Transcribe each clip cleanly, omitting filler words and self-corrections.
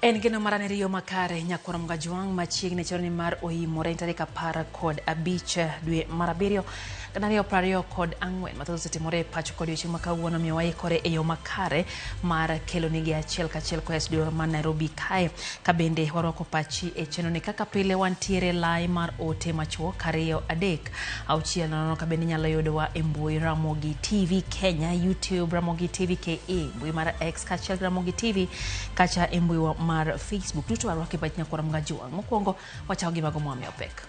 En gino marane riyo makare nyakwara mgajwang' machiegni choroni mar oimore tarik 15 dwe mar abiriyo kanario 24 mathoth osetimore e pacho kod odiochieng' ma kawuono miyo waikore e yo makare mar kelo nigi achiel kachiel koa e studio man Nairobi kae ka bende warwako pachi e chenro ni kaka pile wantiere lai mar ote machuok 2-3-6 ka bende nyalo yudowa e mbui Ramogi TV Kenya, YouTube Ramogi TV KE, mbui mar X kachiel Ramogi TV kacha e mbui mar Facebook. Tuto warwako e pachi nyakwara mgajwang'. Mokwongo wachao gi mago mwami opek.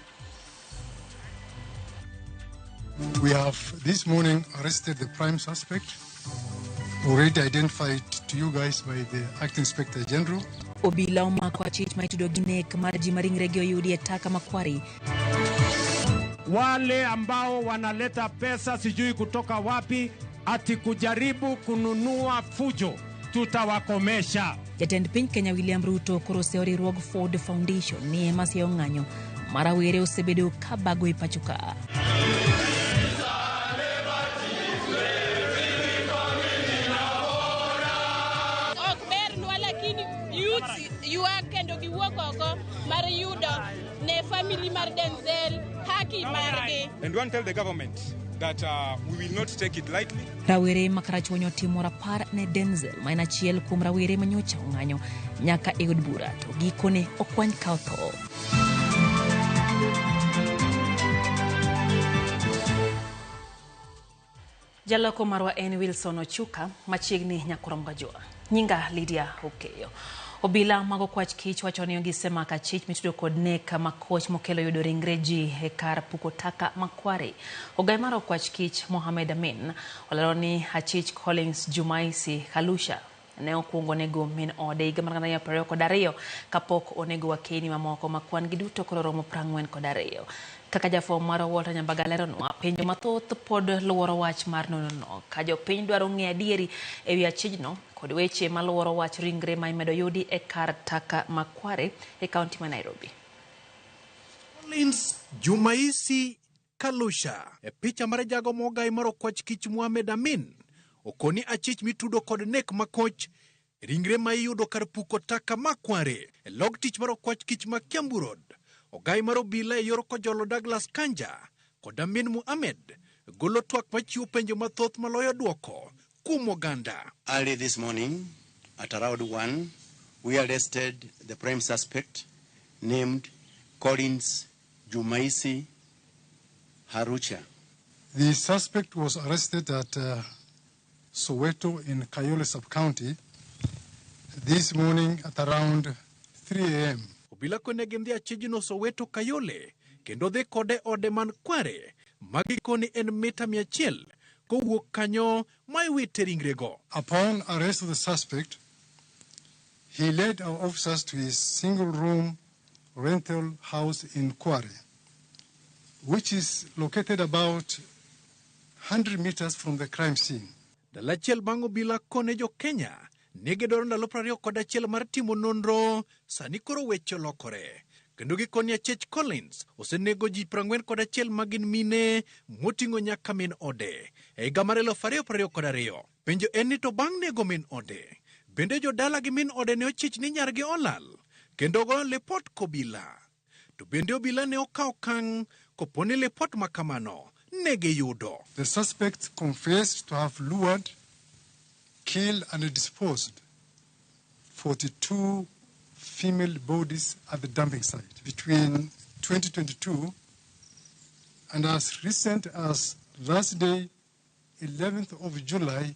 We have this morning arrested the prime suspect, already identified to you guys by the Acting Inspector General. Obila omako achich maitudo gi nek mar ji maringregi oyudi e taka Makwari. Wale ambao wanaleta pesa sijui kutoka wapi ati kujaribu kununua fujo tutawakomesha. Jatend piny Kenya William Ruto koro riwruog Ford Foundation ni ema siyo ng'anyo marawere osebedo ka bago e pacho ka. Yuak kendo giwuok oko mar yudo ne family mar Denzel haki margi. And one tell the government that we will not take it lightly. Rawere makarachwonyo otimo rapar ne Denzel ma en achiel kuom rawere manyocha ong'anyo nyaka e od bura to gikone okwany ka otho. Jaloko marwa en Wilson Ochuka machiegni nyakwara mgajwang'. Nyinga Lydia Okeyo. Obila mago kwach kich wacho ni gisemako achich mitudo kod nek makoch mokelo yudo ringre ji e kar puko taka Makware. Ogai mar kwach kich Mohamed Amin olero ni achich Collins Jumaisi Kalusha ne okwongo nego min ode higa mar 2022 kapok onego wakeni mamoko makwan giduto koro romo 42. Kaka jafom mar Walter Nyambaga leronwa, penjo mathoth pod luoro wach mar nono ka jopiny dwaro ng'e adieri e wi achijno kod weche maluoro wach ringre ma imedo yudi e kar taka Makware e kaunti ma Nairobi. Collins Jumaisi Kalusha e picha mar jago mogai mar okwach kich Mohamed Amin okoni achich mitudo kod nek makoch ringre ma iyudo kar puko taka Makware e log tich mar okwach kich ma Kiambu Road. Ogai mar obila e yor kojolo Douglas Kanja kod Amin Mohamed golo twak machiwo penjo mathoth maloyo duoko kuom oganda. Early this morning at around 1, we arrested the prime suspect named Collins Jumaisi Harucha. The suspect was arrested at Soweto in Kayole sub-county this morning at around 3 a.m. Obila konegi ndhi achijno Soweto Kayole kendo dhi kode ode man Kware magikoni en mita 100 kowuok kanyo maiwite ringrego. Upon arrest of the suspect, he led our officers to his single-room rental house in Kware, which is located about 100 meters from the crime scene. Dalachiel bang' obila kone jo Kenya negedoro ndalo 21 mar timo nonro sani koro weche lokore. Kendo gikoni achich Collins osenego ji 41 magin mine moting'o nyaka min ode e higa mar 2022. Penjo en ni to bang' nego min ode, bende jodala gi min ode ne ochich ni nyargi olal kendo go lipot kobila. To bende obila ne okawo okang' koponi lipot makamano nege yudo. The suspect confessed to have lured, killed and disposed 42 female bodies at the dumping site between 2022 and as recent as last day, 11th of July,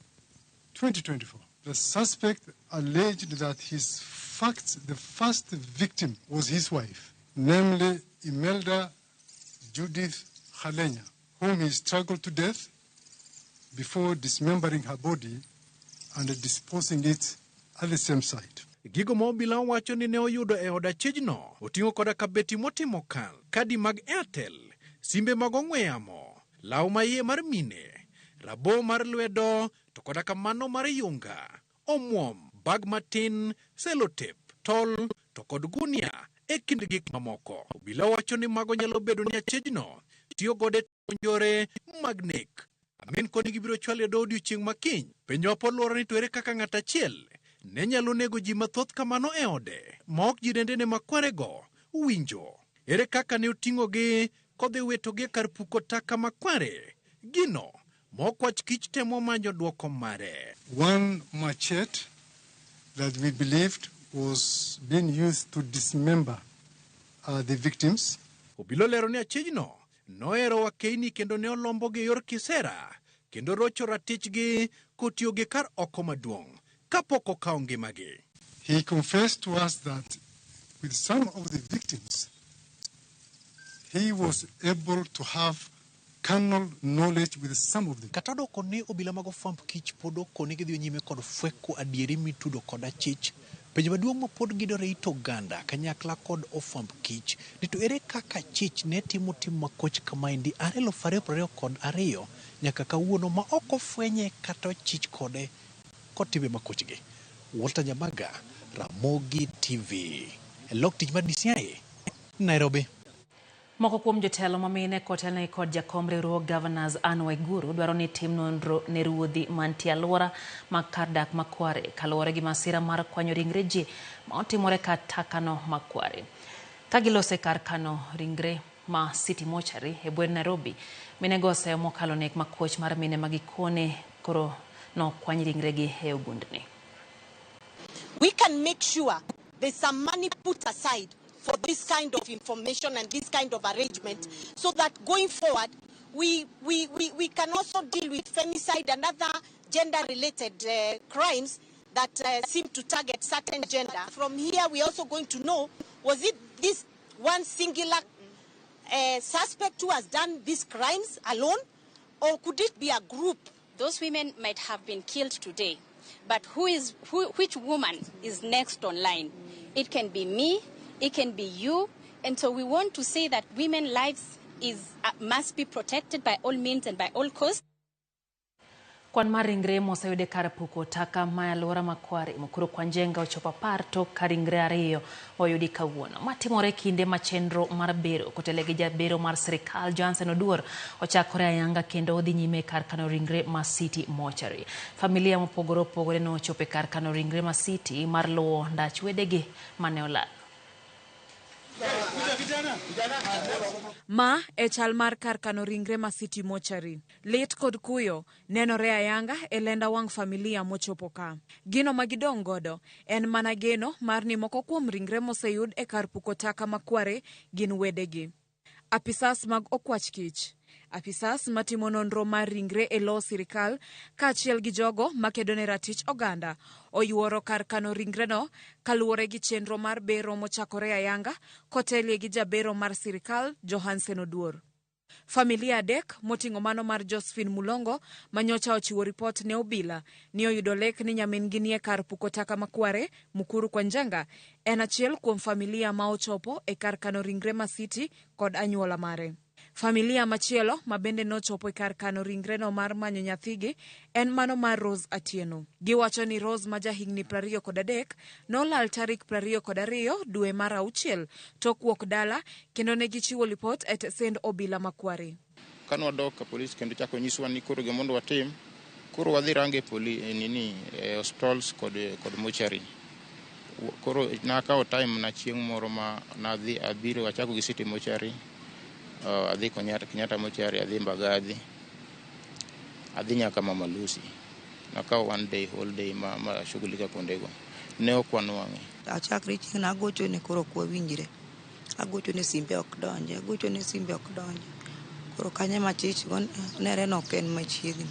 2024. The suspect alleged that the first victim was his wife, namely Imelda Judith Khalenya, whom he struggled to death before dismembering her body and disposing it at the same site. Gigo mo obila wacho ni ne oyudo e od achijno oting'o koda kabeti motimo kal, kadi mag Airtel, simbe mag ong'we yamo, law maiye mar mine, rabo mar lwedo to koda kamano mar yunga, omwom, bag matin, selotep, tol to kod gunia e kind gik mamoko. Obila wacho ni mago nyalo bedo ni achijno tiyo gode njore mag nek. Amin koni gibiro chwale do odiochieng' makiny. Penjo mapod luoro ni to ere kaka ng'at achiel ne nyalo nego ji mathoth kamano e ode, ma ok jirendene makwarego winjo. Ere kaka ne oting'ogi kodhi witogi kar puko taka makware? Gino mokwach kich temo manyo dwoko mare. One machete that we believed was being used to dismember the victims. Obilo lero ni achijno noero wakeini kendo ne olombo gi yor kisera kendo rocho ratichgi kotiyo gi kar oko maduong' kapok okawo ngimagi. He confessed to us that with some of the victims, he was able to have carnal knowledge with some of them. Kata doko ni obila mag ofwamb kich pod okoni gidhi nyime kod fweko adieri mitudo kod achich. Penjo maduong' ma pod gidore ito oganda kanyakla kod ofwamb kich. Nito ere kaka chich ne timo tim makoch kamaendi 2022 nyaka kawuono ma ok ofwenye kata chich kode kod timbe makochgi. Walter Nyamaga, Ramogi TV. Lok tich mar DCI, Nairobi. Moko kuom jotelo mamine kotelne kod jakom riwruog Governors Anne Waiguru dwaro ni tim nonro ne ruodhi mantie alwora mag kar dak Makware kaluwore gi masira mar kwanyo ringre ji ma otimore kar takano Makware. Ka gilose kar kano ringre ma City Mortuary e bwo Nairobi, mine go oseyo mokalo nek makoch mar mine magikone koro no kwany ringre gi e ogundni. We can make sure there's some money put aside for this kind of information and this kind of arrangement, so that going forward, we can also deal with femicide and other gender-related crimes that seem to target certain gender. From here, we're also going to know, was it this one singular suspect who has done these crimes alone, or could it be a group? Those women might have been killed today, but which woman is next online? It can be me, it can be you, and so we want to say that women's lives must be protected by all means and by all costs. Kwan mar ringre moseyude kar puko taka ma alwora Makware mokoro kwanjenga ochopo apar tok ka ringre ariyo oyudi kawuono. Matimore kinde ma chenro mar bero kotele gi jabero mar sirikal Johnson Oduor ochakore ayanga kendo odhi nyime kar kano ringre ma City Mortuary. Familia mopogore opogore no ochopo kar kano ringre ma City mar luwo ndach wedegi mane olal. Ma e chal mar kar kano ringre ma City Mortuary. Lit kod kuyo nenore ayanga e lenda wang familia mochopo ka. Gino magidong godo en mana geno mar ni moko kuom ringre moseyud e kar puko taka Makware gin wedegi. Apisas mag okwach kich, apisas matimo nonro mar ringre e lo sirikal kaachiel gi jogo makedone ratich oganda oyuoro kar kano ringre no kaluwore gi chenro mar bero mochakore ayanga kotelie gi jabero mar sirikal Johnson Oduor. Familia adek moting'o mano mar Josephine Mulongo manyocha ochiwo ripot ne obila ni oyudo lek ni nyamin-gi nie kar puko taka Makware Mukuru Kwanjanga en achiel kuom familia ma ochopo e kar kano ringre ma City kod anyuola mare. Familia machielo mabende nochopo e kar kano ringre no mar manyo nyathigi en mano mar Rose Atieno. Giwacho ni Rose ma jahigni 23 nolal tarik 22 dwe mar auchiel tok wuok dala kendo ne gichiwo lipot e send obila Makware. Kano wadok ka polis kendo chako nyiswa ni koro gimondo watim, koro wadhi range hospitals kod mortuary. Koro nakawo time na chieng' moro ma nadhi abiro achako gi City Mortuary. Adhi Kenyatta Mortuary, adhi Mbagathi, adhi nyaka Mama Lucy. Nakawo one day, whole day ma shughulika kondego. Ne okwano wang'e. Achakre chieng' na agocho ne koro kwa winjire. Agocho ne simbe ok donje. Koro kanye machich nere no ken machiegni.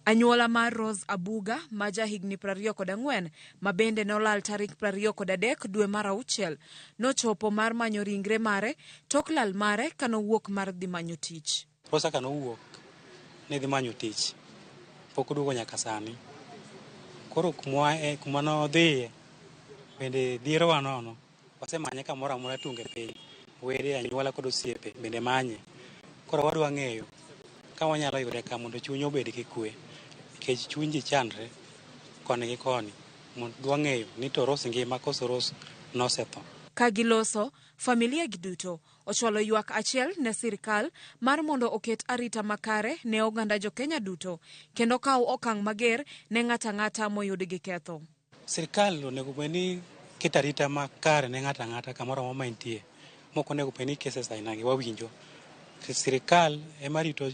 Anyuola mar Rose Abuga ma jahigni 24 mabende nolal tarik 23 dwe mar auchiel nochopo mar manyo ringre mare tok lal mare kanowuok mar dhi manyo tich. Posa kanowuok ne dhi manyo tich pok oduogo nyaka sani. Koro kuma nodhiye bende dhiero wanono wasemanye kamoro amora tunge piny were anyuola kod osiepe bende manye. Koro wadwa ng'eyo ka wanyalo yude ka mondo chuny obed gi kwe. Kech chunji chandre koni gi koni mondo dwa ng'eyo ni to Rose ngima koso Rose nosetho. Ka giloso, familia giduto ochwalo ywak achiel ne sirikal mar mondo oket arita makare ne oganda jo Kenya duto kendo kaw okang' mager ne ng'ata moyud gi ketho. sirkal onego bed ni keto arita makare ne ng'ato ang'ata kamoro amora ma entie. Mok onego bed ni cases aina gi wawinjo. Sirkal ema rito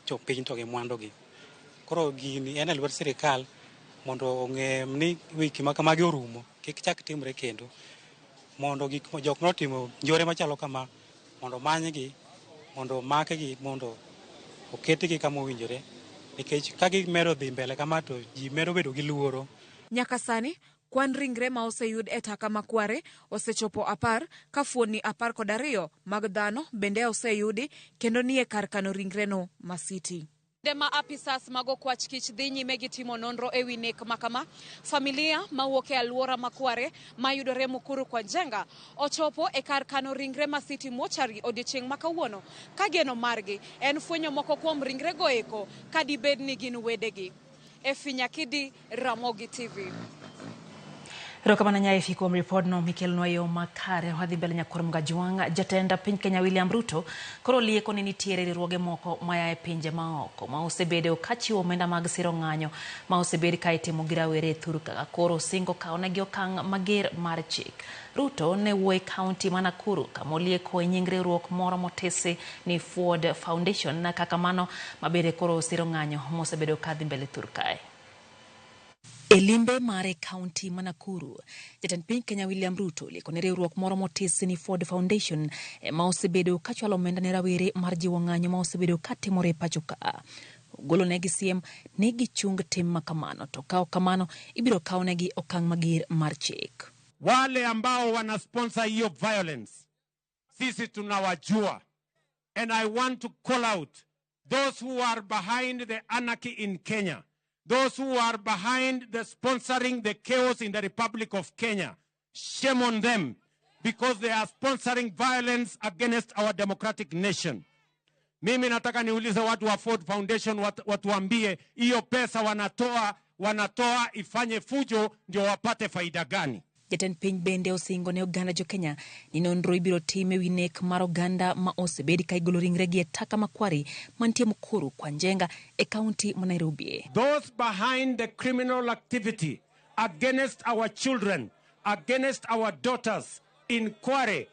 jopiny to gi mwandugi. Koro gini en e lwet sirkal mondo ong'e ni wiki ma kamagi orumo, kik chak timre kendo. Mondo jok notimo njore machalo kama, mondo manygi, mondo makgi, mondo oketgi kama owinjore. Nikech ka gimedo dhi mbele kama to ji medo bedo gi luoro. Nyaka sani, kwan ringre ma oseyud e taka makware osechopo 10 ka fuoni 12 mag dhano bende oseyudi kendo nie kar kano ringreno Masiti. Dema apisas mago kwach kich dhi nyime gi timo nonro e wi nek makama, familia mawuok e alwora makware mayudore Mukuru kwa Njenga ochopo e kar kano ringre Masiti Mochari odiochieng' makawuono ka geno margi en fwenyo moko kuom ringre go eko ka dibed ni gin wedegi. Efinyakidi, Ramogi TV. Erokamano Nyaifi kuom ripodno mikelnwa yo makare. Wadhi mbele Nyakurum Gajwang'. Jatend piny Kenya William Ruto koro lieko ni nitiere riwruoge moko maya e pinje maoko ma osebedo ka chiwo omenda mag siro ng'anyo ma osebed ka itimo gi rawere thur kaka koro singo kaonegi okang' mager mar chik. Ruto ne wuoyo kaunti ma Nakuru kama olieko e nying riwruok moro motisi ni Ford Foundation na kaka mano mabede koro siro ng'anyo mosebedo ka dhi mbele thur kae. Elimbe mare kaunti ma Nakuru, jatend piny Kenya William Ruto lieko ne riwruok moro motisi ni Ford Foundation ma osebedo ka chwalo omenda ne rawere mar jiwo ng'anyo ma osebedo ka timore pacho ka. Ogolo negi siem ni gichung tim makamano to kao kamano ibiro kao negi okang' mager mar chik. Wale ambao wana sponsor hiyo violence, sisi tunawajua. And I want to call out those who are behind the anarchy in Kenya. Those who are behind the sponsoring the chaos in the Republic of Kenya, shame on them because they are sponsoring violence against our democratic nation. Mimi nataka niulize watu wa Ford Foundation watuambie hiyo pesa wanatoa ifanye fujo ndio wapate faida gani? Jatend piny bende osingo ne oganda jo Kenya ni nonro ibiro time wi nek mar oganda ma osebedi ka igolo ringregi e taka makwari mantie Mukuru kwa Njenga e kaunti ma Nairobi. Those behind the criminal activity against our children, against our daughters in Kware,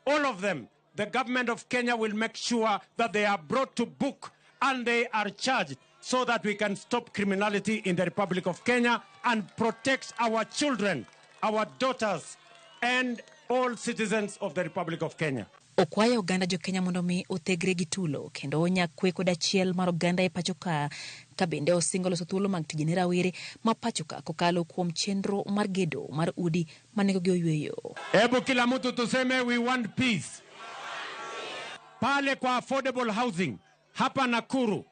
all of them, the government of Kenya will make sure that they are brought to book and they are charged so that we can stop criminality in the Republic of Kenya and protect our children, our daughters, and all citizens of the Republic of Kenya. Okwayo oganda jo Kenya mondo mi othegre gi tulo kendo onyakwe kod achiel mar oganda e pacho ka bende osingo loso thuolo mag tije ne rawere ma pacho ka kokalo kuom chenro mar gedo mar udi manego gi oyweyo. Hebu kila mtu tuseme we want peace. Pale kwa affordable housing hapa Nakuru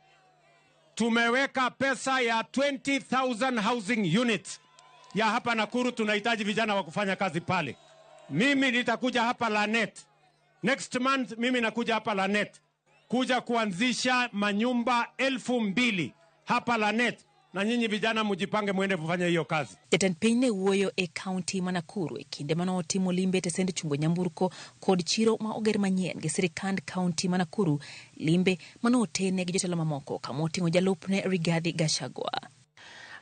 tumeweka pesa ya 20,000 housing units ya hapa Nakuru. Tunahitaji vijana wa kufanya kazi pale. Mimi nitakuja hapa Lanet next month. Mimi nakuja hapa Lanet kuja kuanzisha manyumba 2,000 hapa Lanet, na nyinyi vijana mujipange muende kufanya hiyo kazi. Jatend piny ne wuoyo e kaunti ma Nakuru e kinde mano timo limbe te send chungo nyamburko kod chiro ma oger manyien gi sirikand kaunti ma Nakuru, limbe mano otene gi jotelo mamoko kama oting'o jalupne Rigathi Gachagua.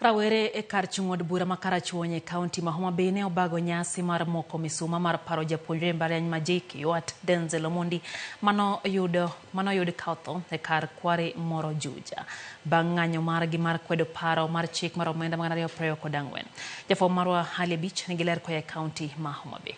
Rawere e kar chung'od bura ma Karachuonyo e kaunti ma Homa Bay ne obago nyasi mar moko misuma mar paro japuonjre mbalariany ma JKUAT Denzel Omondi mano yud kautho e kar kware moro Juja bang' ng'anyo margi mar kwedo paro mar chik mar omenda 224. Jafwambo marwa Halle Beach nigi ler koa e kaunti ma Homa Bay.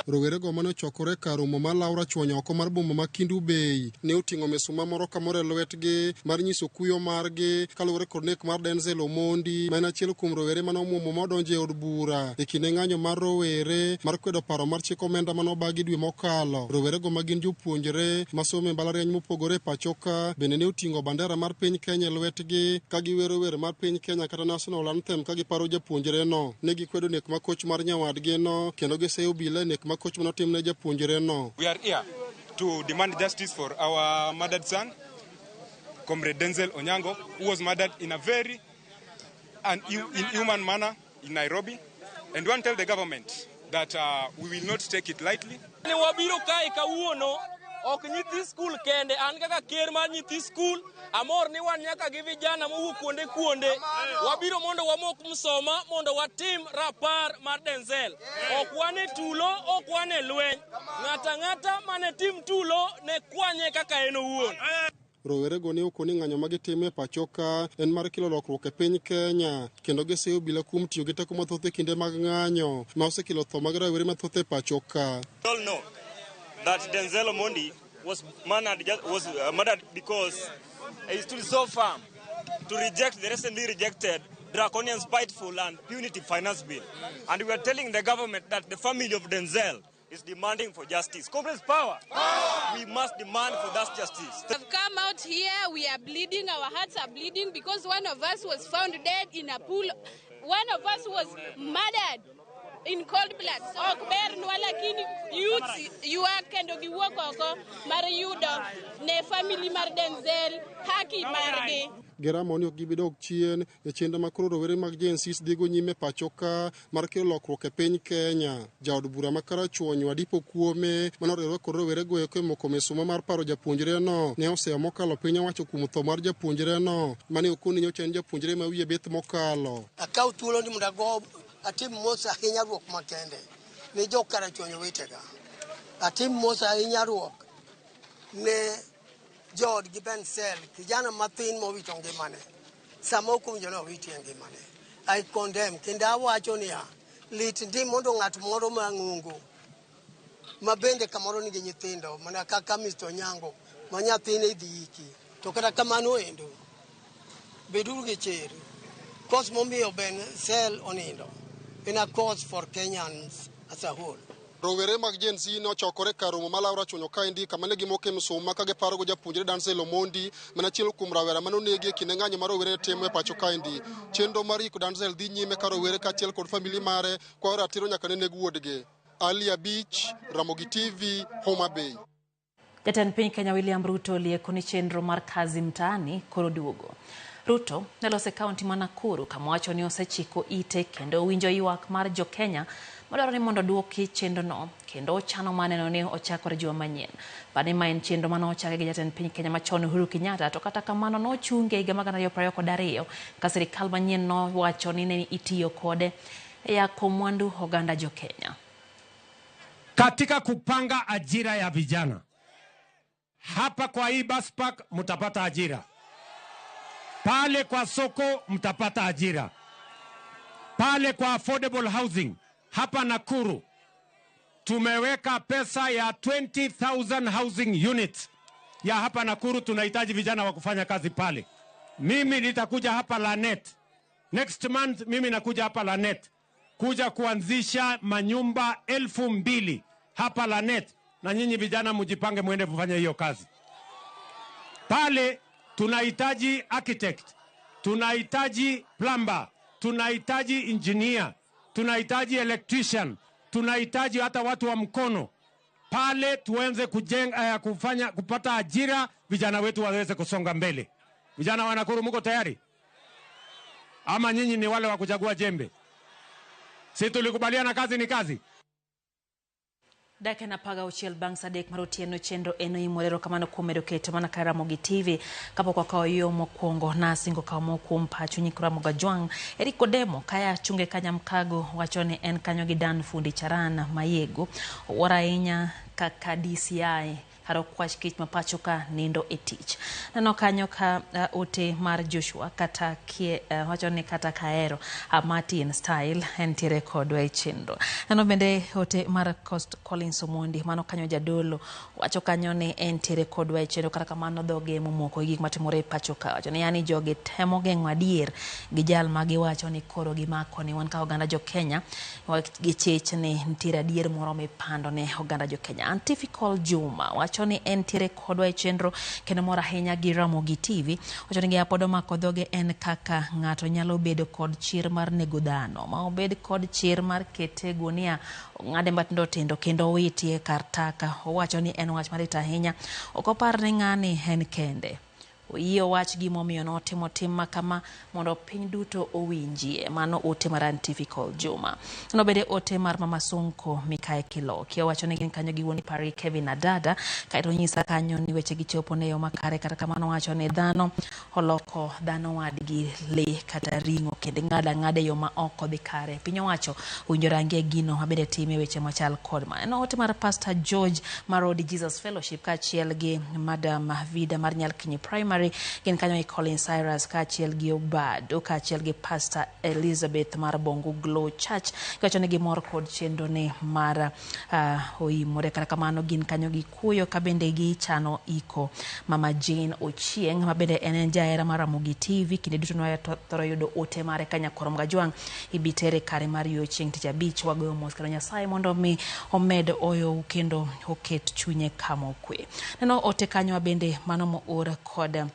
Rowerego mane ochokore kar romo mar Laura Chuonyo oko mar boma ma Kindu Bay ne oting'o misuma moro kamoro e lwetgi mar nyiso kuyo margi kaluwore kod nek mar Denzel Omondi ma en achiel kuom rowere mane omuomo modonjo e od bura e kinde ng'anyo mar rowere mar kwedo paro mar chik omenda mane obagi dwe mokalo. Rowerego ma gin jopuonjre masomo e mbalariany mopogore e pachoka bende ne oting'o bandera mar piny Kenya e lwetgi ka giwero wer mar piny Kenya kata national anthem ka giparo japuonjreno. Ne gikwedo nek ma koch mar nyawadgi no kendo giseyo obila nek ma koch manotimne japuonjreno. We are here to demand justice for our murdered son, Comrade Denzel Onyango, who was murdered in a very inhuman manner in Nairobi. And we want to tell the government that we will not take it lightly. Ni wabiro kai kawuono ok nyithi skul kende an kaka ker mar nyithi skul amor ni wan nyaka gi vijana mowuok kuonde wabiro mondo wamok msoma mondo watim rapar mar Denzel ok wane tulo ok wane lweny ng'ata mane tim tulo ne kwanye kaka en owuon. Rowerego ne okoni ng'anyo magitimo e pachoka en mar kelo lokruok e piny Kenya kendo giseyo obila kuom tiyo gi teko mathoth e kinde mag ng'anyo ma osekelo tho mag rawere mathoth e pachoka. We all know that Denzel Omondi was murdered because he stood so firm to reject the recently rejected draconian, spiteful and punitive finance bill. And we are telling the government that the family of Denzel is demanding for justice. Comrades, power! We must demand for that justice. We've come out here, we are bleeding, our hearts are bleeding because one of us was found dead in a pool. One of us was murdered in cold blood. Okber nwalakini youth yuak kendo giwuok oko mar yudo ne family mar Denzel haki margi. Geramo ok gibidok chien e chenro makoro rowere mag JNCs dhigo nyime pachoka mar kelo lokruok e piny Kenya. Jaod bura makarachuonyo Adipo Kuome manoriwore kod rowerego eko e moko misuma mar paro japuonjreno ne oseyo mokalo piny owacho kuom tho mar japuonjreno mane okoni nyocha en japuonjre ma wiye beth mokalo. Akaw thuolo ni mondo ago atim mos ahinya ruok makende ne jokarachuonyo wetega. Atim mos ahinya ruok ne George Gibensel, kijana mathin mowito ngimane. Sama okunjo no witi ngimane. I condemn. Kendo awacho niya, lit ndi mondo ng'at moro mang'ungu mabende kamoro nigi nyithindo mana kaka Mr. Onyango ma nyathine idhi iki. To kata kamano endo beduru gi chir. Cause momiyo Denzel onindo in a cause for Kenyans as a whole. Rowere mag Gen Z nochokore kar romo ma Laura Chuonyo kaendi kama ne gimoke msuma ka giparogo japuonjre Denzel Omondi mana achiel kuom rawera mane onegi e kinde ng'anyo ma rowere timo e pacho kaendi. Chenro mar iko Denzel dhi nyime ka rowere kaachiel kod famili mare kwayo ratiro nyaka ne neg wuodgi. Ali Abich, Ramogi TV, Homa Bay. Jatend piny Kenya William Ruto lieko ni chenro mar kazi mtaani koro duogo. Ruto nelose kaunti ma Nakuru kama wacho ni osechiko ite kendo winjo ywak mar jo Kenya madwaro ni mondo duoki chenro no kendo chano maneno ni ochakore juma manyien. Bani ma en chenro mane ochake gi jatend piny Kenya machon Uhuru Kenyatta to kata kamano no chunge higa mag 2022 ka sirikal manyien no wacho ni ne itiyo kode ya komwandu oganda jo Kenya. Katika kupanga ajira ya vijana. Hapa kwa hii bus park mtapata ajira. Pale kwa soko mtapata ajira. Pale kwa affordable housing hapa Nakuru tumeweka pesa ya 20,000 housing units ya hapa Nakuru. Tunahitaji vijana wa kufanya kazi pale. Mimi nitakuja hapa Lanet next month. Mimi nakuja hapa Lanet kuja kuanzisha manyumba 2,000 hapa Lanet, na nyinyi vijana mjipange muende kufanya hiyo kazi pale. Tunahitaji architect, tunahitaji plumber, tunahitaji engineer, tunahitaji electrician, tunahitaji hata watu wa mkono pale. Tuanze kujenga kupata ajira, vijana wetu waweze kusonga mbele. Vijana wa Nakuru mko tayari? Ama nyinyi ni wale wa kuchagua jembe? Si tulikubaliana kazi ni kazi? Dake na paga uchiel bang sadek marotieno chenro eno imorero kamano kumedo keto mana ka Ramogi TV kapo kwa kao yo mokwongo na singo kao mokuom pacho nyik Ramogi Juang Eriko Demo kaya chunge kanya mkago wachone en kanyo gidan fundi charana mayego wara inya kaka DCI haro kwach kich mapachoka nindo etich. Nano kanyo ka ote mar Joshua kata kie wachone kata kaero Martin Style entire kodwe chenro. Nano bende ote mar Coast Collins Omondi mano kanyo jadolo wacho kanyo ne entire kodwe chenro kata kamano dhoge momoko gik matimore pachoka wachone yani joge temo geng'o adier gi jal magi wacho ni koro gimako ni wan ka oganda jo Kenya gichich ni ntire adier moro mipando ne oganda jo Kenya. Antifical Juma wacho ni entire kodwa chenro kendo mora ahinya gi Ramogi TV wacho ni gi apodo mako dhoge en kaka ng'ato nyalo bedo kod chir mar nego dhano ma obed kod chir mar kete gunia ng'ade matindo tindo kendo witie kar taka. Owacho ni en wach marita ahinya okopar ni ng'ani en kende Oyie wach gimomiyo notimo tim makama mondo piny duto owinjie. Mano ote mar Antifical Juma. Nobede ote mar Mama Sonko Mikae Kiloki. Owacho ni gin kanyo gi wuon pari Kevin Adada. Kaito nyisa kanyo ni weche gichopo ne yo makare kata kamano wacho ni dhano oloko dhano wadgi le kata ringo kendo ng'ada yo ma oko dhi kare. Piny owacho winjo rangie gino mabede time weche machal kod ma. En ote mar Pastor George Marodi Jesus Fellowship kachiel gi Madam Vida mar Nyalkinyi Primary gin kanyo i Collins Cyrus kachiel gi Obado kachiel gi Pastor Elizabeth mar Bongo Glow Church kacho ne gimor kod chendo ne mar oimore kata kamano gin kanyo gi kuyo kabende gi chano iko Mama Jane Ochieng mabende en jaera mar Ramogi TV kinde duto no thoro yudo ote mare Kanyakorom Gajwang ibitere kare mar Ochieng tich abich wagoyo mos kendo Nyasaye mondo mi omed oyo kendo oket chunye kama okwe. Neno ote kanyo bende mano mo ora kod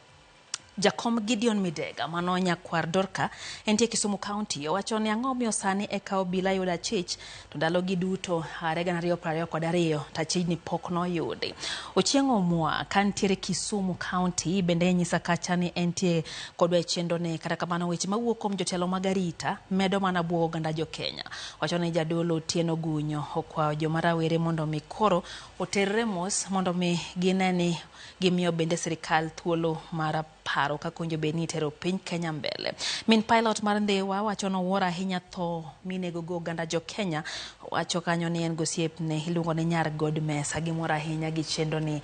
Jakom Gideon Midega mano nyakwar Dorka entie Kisumu County owacho ni ang'o miyo sani eka obila yuda chich to ndalo gi duto 2022 ta chich ni pok no yudi. Ochieng' Omwa kantiere Kisumu County bende nyisa kacha ni entie kodwa chendo ne kata kamano weche mawuok kuom jotelo mag arita medo mana buo oganda jo Kenya. Wacho ni jadolo Otieno Gunyo okwayo joma rawere mondo mi koro oterre mos mondo mi gineni gimiyo bende sirikal thuolo mar paro ka konjo beni tero piny Kenya mbele. Min pilot mar Ndewa wacho no wora ahinya tho minego go ganda jo Kenya wacho kanyo ni en gosiep ne iluongo ni Nyar God Mesa gimora ahinya gi chendo ni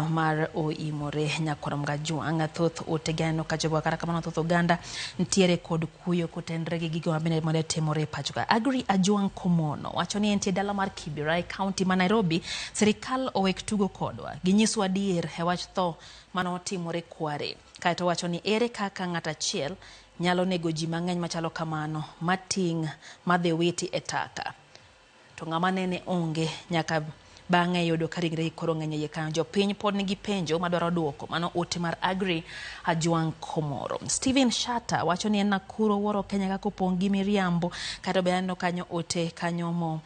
mar oimore Nyakorom Gajwang thoth otegano ka jogo kata kamano thoth oganda ntiere kod kuyo kotendre gi gigo mabende mode timore pachoka. Agri Ajwang Komono wacho ni entie dala mar Kibera County ma Nairobi sirikal owek tugo kodwa ginyiswa adier e wach tho mano timore Kware. Kaito wacho ni ere kaka ng'ata achiel nyalo nego ji mang'eny machalo kamano mating' madhi witi e taka. To ng'ama nene onge nyaka bang'e yudo ka ringre koro ng'eny ye kanyo jopiny pod nigi penjo madwaro duoko mano ote mar Agri Ajwang Komoro. Steven Shatta wacho ni en Nakuru woro Kenya kako pong' gi miriambo kato be aneno kanyo ote kanyo mo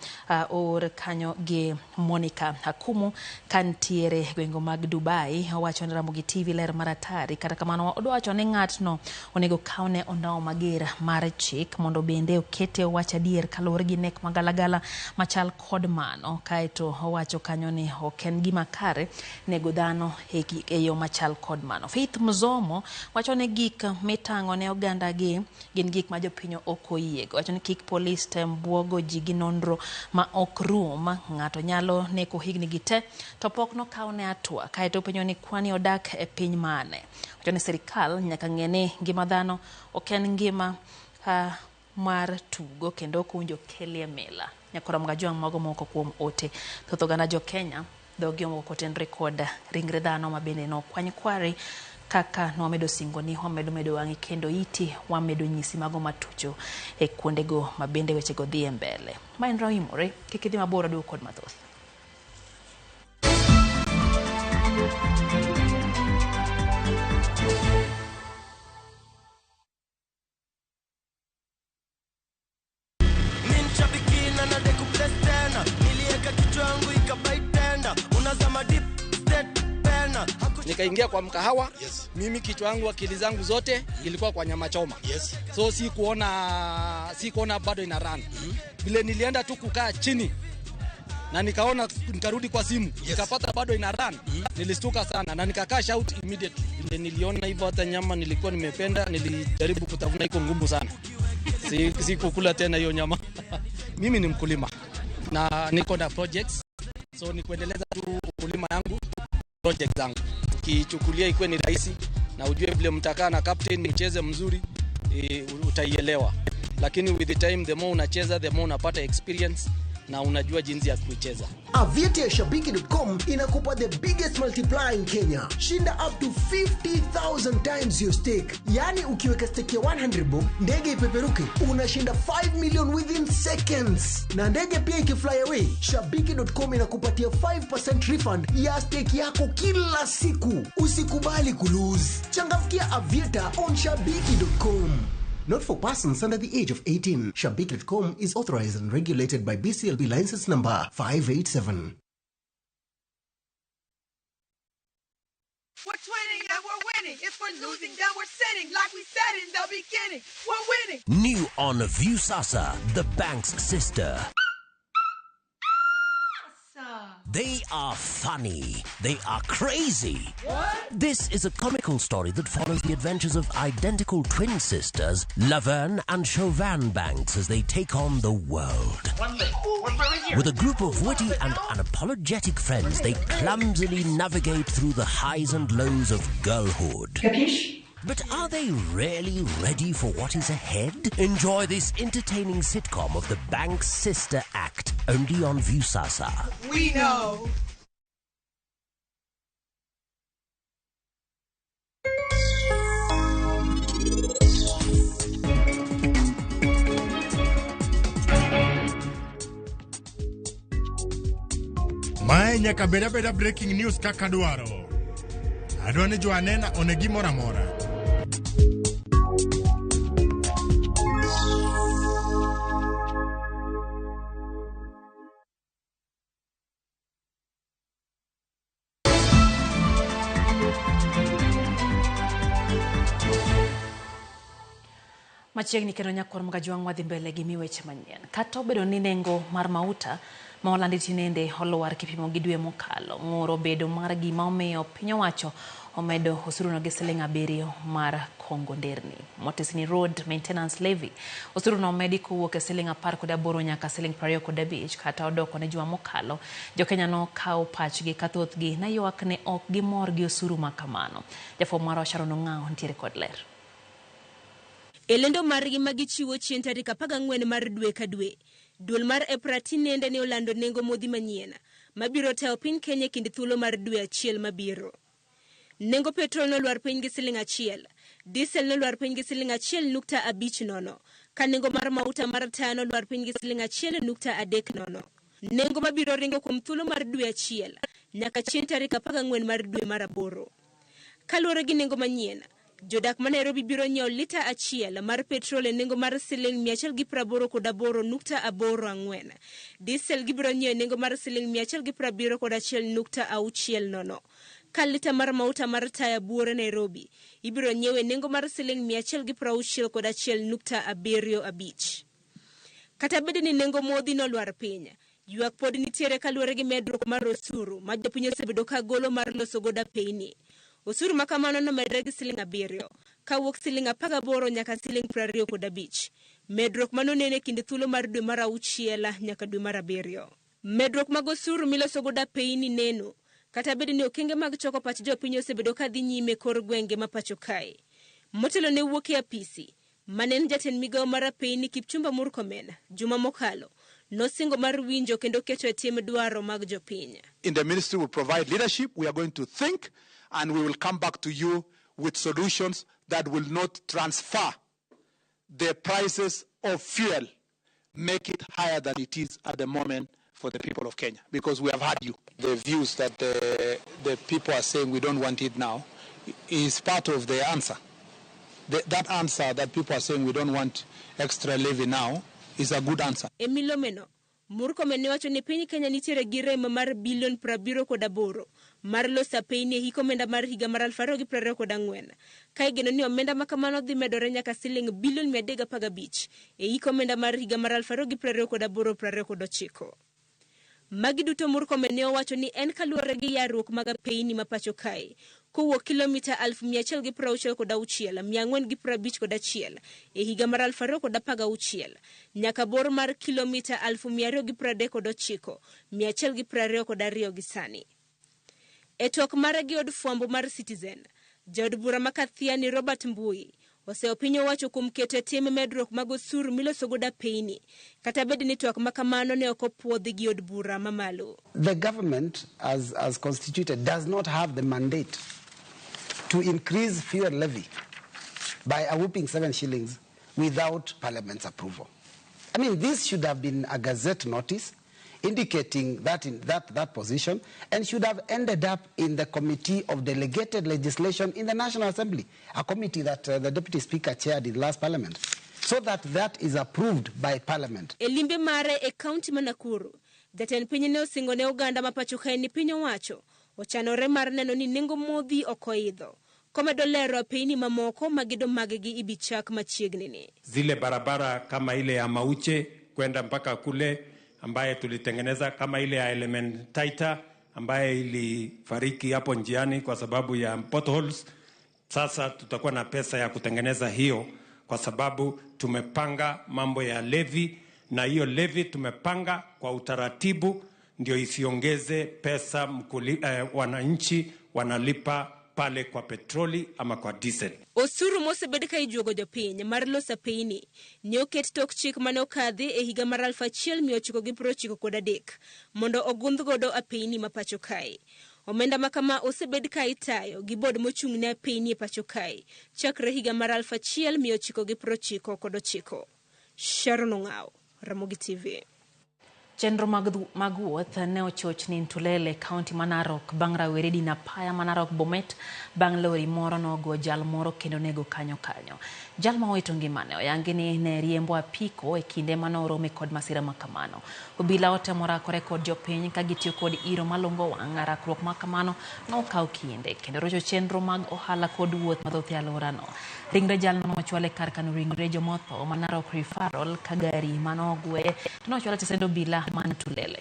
or kanyo gi Monica Hakumu kantiere gwengo mag Dubai wacho ni Ramogi TV ler maratari kata kamano odwacho ni ng'atno onego kaune ondao mager mar chik mondo bende okete wacha dier kalore gi nek magalagala machal kod mano kaito wacho kanyo ni oken gima kare nego dhano e yo machal kod mano. Faith Mzomo wacho ni gik mitango ne oganda gi gin gik ma jopinyo ok oyiego. Wacho ni kik polis tem buogo ji gi nonro ma ok rum ng'ato nyalo neko higni gite to pok no kaune atua kaito penyo ni kwani odak e piny mane. Wacho ni sirikal nyaka ng'ene ngima dhano oken ngima mar tugo kendo kunjo kelie mela. Nyakorom Gajwang mago moko kuom ote thoth oganda jo Kenya dhogi moko tenre kod ringre dhano mabende no kwany Kware kaka no medo singo ni medo wangi kendo iti wamedo nyisi mago matucho e kuondego mabende weche go dhi mbele. Main rawimore kikidhi mabora do kod mathoth. Nikaingia kwa mkahawa, mimi kichwa yangu akili zangu zote ilikuwa kwa nyama choma. So si kuona bado ina run. Vile nilienda tu kukaa chini na nikarudi kwa simu, nikapata bado ina run. Nilistuka sana na nikakaa shout immediately. Vile niliona hivyo hata nyama nilikuwa nimependa, nilijaribu kutafuna iko ngumu sana. Si kukula tena hiyo nyama. Mimi ni mkulima na niko na projects. So ni kuendeleza tu ukulima yangu, project zangu. Ukichukulia ikuwe ni rahisi na ujue vile mtakaa na captain mcheze mzuri utaielewa. Lakini with the time the more unacheza the more unapata experience na unajua jinsi ya kuicheza. Aviator ya Shabiki.com inakupa the biggest multiplier in Kenya. Shinda up to 50,000 times your stake. Yani ukiweka stake ya 100 bob, ndege ipeperuke, unashinda 5 million within seconds. Na ndege pia ikifly away, Shabiki.com inakupatia 5% refund ya stake yako kila siku. Usikubali kulose. Changamkia Aviator on Shabiki.com. Not for persons under the age of 18. Shabiki.com is authorized and regulated by BCLB license number 587. We're twinning and we're winning. It's we're losing, then we're sitting. Like we said in the beginning, we're winning. New on Viusasa, the bank's sister. They are funny. They are crazy. What? This is a comical story that follows the adventures of identical twin sisters, Laverne and Chauvin Banks, as they take on the world. With a group of witty and unapologetic friends, they clumsily navigate through the highs and lows of girlhood. Capiche? But are they really ready for what is ahead? Enjoy this entertaining sitcom of the bank's sister act, only on Viusasa. We know. Mae nyaka beda breaking news kaka dwaro. Adwani Joanena onegi mora mora. Machiegni kendo nyakwar mga jwang' wadhi mbele gi miweche manyien. Kata obedo ni nengo mar mauta ma olandi tinende oluar kipimo gi dwe mokalo, ng'uro bedo mar gima omiyo piny owacho omedo osuruno gi siling' 7 mar kongo nderni. Motesni Road Maintenance Levy osuruno omedi kowuok e siling' 18 nyaka siling' 25 kata odoko ne juma mokalo. Jo-Kenya nokawo pachgi ka thothgi na ywak ne ok gimor gi osuru ma kamano. Jafwambo marwa Sharon Ong'ao nitiere kod ler. Elendo margi magichiwo chien tarik 14 mar dwe ka dwe. Duol mar EPRA nende ne olando nengo modhi manyien mabiro tayo piny Kenya kinde thuolo mar dwe achiel mabiro. Nengo petrol nolwar piny gi siling' 1, diesel nolwar piny gi siling' 1.50, ka nengo mar mauta mar taya nolwar piny gi siling' 1.30. Nengo mabiro ringo kuom thuolo mar dwe achiel nyaka chien tarik 14 mar dwe mar aboro. Kaluwore gi nengo manyien, jodak ma Nairobi biro nyiewo lita achiel mar petrol e nengo mar siling' 188.84. Diesel gibiro nyiewo nengo mar siling' 171.60. Ka lita mar mauta mar taya buore Nairobi ibiro nyiewo nengo mar siling' 161.75. Kata bed ni nengo modhi nolwar piny, ywak pod nitiere kaluwore gi medruok mar osuru ma jopiny osebedo ka golo mar loso goda peyni. Osuru makamano nomedre gi siling' 7 kawuok siling' 18 nyaka siling' 25. Medruok manonene kinde thuolo mar dwe mar 6 nyaka dwe mar 7. Medruok mag osuru miloso goda peyni neno kata bed ni okenge mag choko pach jopiny osebedo ka dhi nyime kor gwenge ma pacho kae. Motelo ne wuok e apisi manen jatend migawo mar peyni Kipchumba Murkomen juma mokalo nosingo mar winjo kendo keto e tim dwaro mag jopiny. In the ministry will provide leadership. We are going to think and we will come back to you with solutions that will not transfer the prices of fuel, make it higher than it is at the moment for the people of Kenya, because we have had you. The views that the people are saying we don't want it now is part of the answer. That answer that people are saying we don't want extra levy now is a good answer. Emilomeno Murkomen ne wacho ni piny Kenya nitiere gi rem mar bilion 78 mar losa peyni e hik omenda mar higa mar 2024, ka igeno ni omenda makamano dhi medore nyaka siling' bilion 315 e hik omenda mar higa mar 2028-29. Magi duto Murkomen ne owacho ni en kaluwore gi yarruok mag peyni ma pacho kae kowuok kilomita 166,451 e higa mar 2016 nyaka bor mar kilomita 239,122 gi sani. E tok mare gi od fwambo mar Citizen, jaod bura makathiani Robert Mbui oseo piny owacho kuom keto tim medruok mag osuru miloso goda peyni kata bed ni twak makamano ne ok opuodhi gi od bura mamalo. The government as constituted does not have the mandate to increase fuel levy by a whooping 7 shillings without Parliament's approval. I mean, this should have been a Gazette notice indicating that position, and should have ended up in the Committee of Delegated Legislation in the National Assembly, a committee that the Deputy Speaker chaired in the last Parliament, so that is approved by Parliament. Elimbe mare e county Nakuru, jatend piny ne osingo ne Uganda ma pacho kae ni piny owacho ochanore mar neno ni nengo modhi okoidho, komedo lero apeyni mamoko magido maggi ibichak machiegni ni. Zile barabara kama ile ya Mauche kwenda mpaka kule ambaye tulitengeneza, kama ile ya Elementaita ambaye ilifariki hapo njiani kwa sababu ya potholes. Sasa tutakuwa na pesa ya kutengeneza hiyo kwa sababu tumepanga mambo ya levy, na hiyo levy tumepanga kwa utaratibu ndio isiongeze pesa wananchi wanalipa pale kwa petroli ama kwa diesel. Osuru mosebed ka ijuogo jopiny mar loso apeyni ne oket tok chik mane okadhi e higa mar 1993 mondo ogundh godo apeyni ma pacho kae. Omenda makama osebed ka itayo gi bod mochung' ne apeyni e pacho kae chakre higa mar 1999. Sharon Ong'aw, Ramogi TV. Chenro mag wuoth ne ochoch ni Ntulele, kaunti ma Narok, bang' rawere din apaya ma Narok Bomet bang' lori moro nogo jal moro kendo nego kanyo. Jal ma owito ngimane oyangi ni ne riembo apiko e kinde mane orome kod masira makamano. Obila otemo rakore kod jopiny ka gitiyo kod iro malungo wang'. Rakruok makamano nokawo kinde kendo rocho chenro mag ohala kod wuoth mathoth e alworano. Ringre jal nochwale kar kano ringre jomotho ma Narok Referral ka gari manogwe nochwale tesend obila man Ntulele.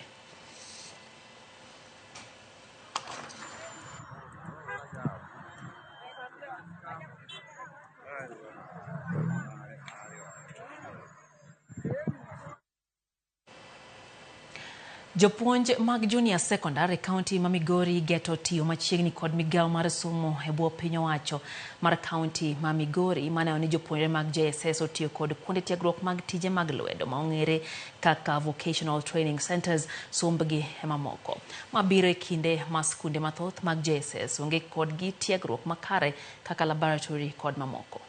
Jopuonj mag junior secondary county ma Migori geto tiyo machiegni kod migao mar somo e bwo piny owacho mar county ma Migori mane ni jopuonjre mag JSS otiyo kod kuonde tiegruok mag tije mag lwedo ma ong'ere kaka vocational training centers, sombgi e mamoko. Mabiro e kinde ma skunde mathoth mag JSS onge kod gi tiegruok makare kaka laboratory kod mamoko.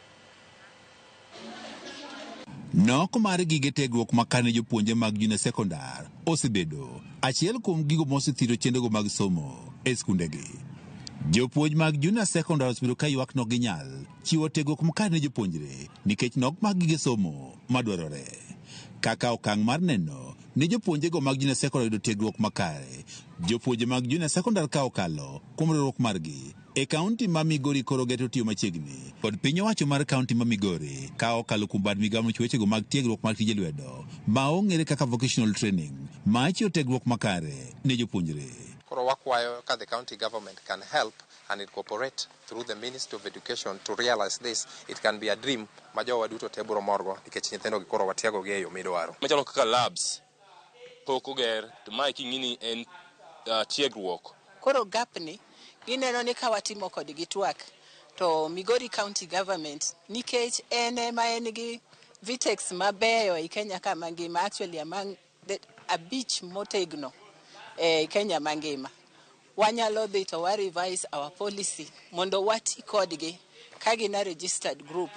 Nok mar gige tiegruok makane jopuonje mag junior secondary osebedo achiel kuom gigo mosethiro chenrogo mag somo e skundegi. Jopuonj mag junior secondary osebedo ka ywak nok ginyal chiwo tiegruok makane jopuonjre nikech nok mag gige somo madwarore. Kaka okang' mar neno ni jopuonjego mag junior secondary yudo tiegruok makare, jopuonje mag junior secondary ka okalo kuom riwruok margi e kaunti ma Migori koro geto tiyo machiegni kod piny owacho mar kaunti ma Migori ka okalo kuom bad migao mochwechego mag tiegruok mag tije lwedo ma ong'ere kaka vocational training ma chiwo tiegruok makare ne jopuonjre. Koro wakwayo ka the county government can help and incorporate through the Ministry of Education to realize this. It can be a dream ma jowa duto te biro morgo nikech nyithindo gi koro watiego gi e yo midwaro. Machalo kaka labs pok oger to ma king'ini en tiegruok. Koro gapni gineno ni ka watimo kodgi twak to Migori County Government nikech en gi vitex mabeyo e Kenya ka mangima, actually among the abich motegno e Kenya mangima. Wanyalo dhi to wa revise our policy mondo wati kodgi ka gina registered group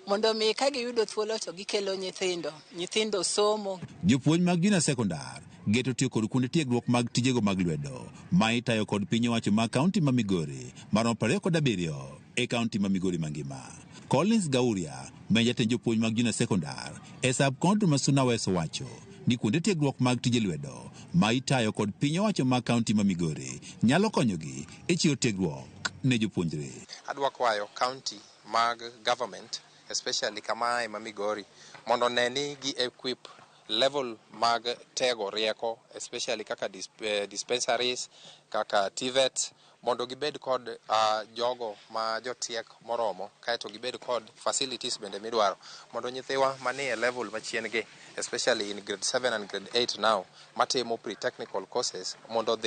mondo mi ka giyudo thuolo to gikelo nyithindo somo. Jopuonj mag junior secondary geto tiyo kod kuonde tiegruok mag tijego mag lwedo ma itayo kod piny owacho mag kaunti ma Migori maromo 27 e kaunti ma Migori mangima. Collins Gauria ma jatend jopuonj mag junior secondary e sub-county ma Suna West wacho ni kuonde tiegruok mag tije lwedo ma itayo kod piny owacho mag kaunti ma Migori nyalo konyogi e chiwo tiegruok ne jopuonjre. Adwa kwayo county mag government especially kama ma Migori mondo neni gi equip level mag tego rieko especially kaka dispensaries kaka TVET mondo gibed kod jogo ma jotiek moromo kaeto gibed kod facilities bende midwaro mondo nyithiwa manie level machien gi especially in grade 7 and grade 8 now matimo pre-technical courses mondo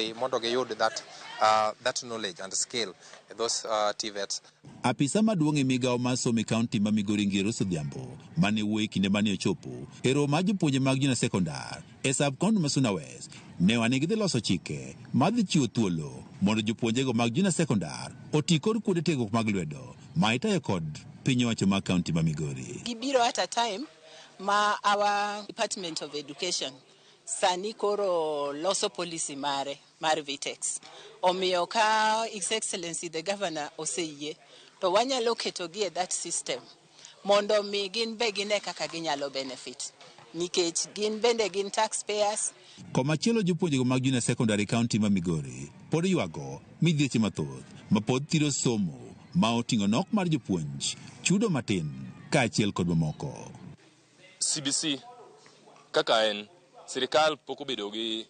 giyud that knowledge and skill those TVETs. Apisa maduong' e migao mar somo e kaunti ma Migori Ngero Sodhiambo mane wuoyo kinde mane ochopo e romo mar jopuonje mag junior secondary e sub-county ma Suna West ne wane gidhi loso chike madhi chiwo thuolo mondo jopuonjego mag junior secondary oti kod kuonde tiegruok mag lwedo ma itayo kod piny owacho mag kaunti ma Migori. Gibiro at a time ma our Department of Education sani koro loso policy mar Vitex. Omiyo ka His Excellency the Governor oseyie to wanyalo ketogi e that system mondo mi gin be gine kaka ginyalo benefit nikech gin bende gin taxpayers. Komachielo jopuonjego mag junior secondary kaunti ma Migori pod ywago midhieche mathoth ma pod thiro somo ma oting'o nok mar jopuonj, chudo matin, kaachiel kod mamoko. CBC kaka en sirikal pok obedo gi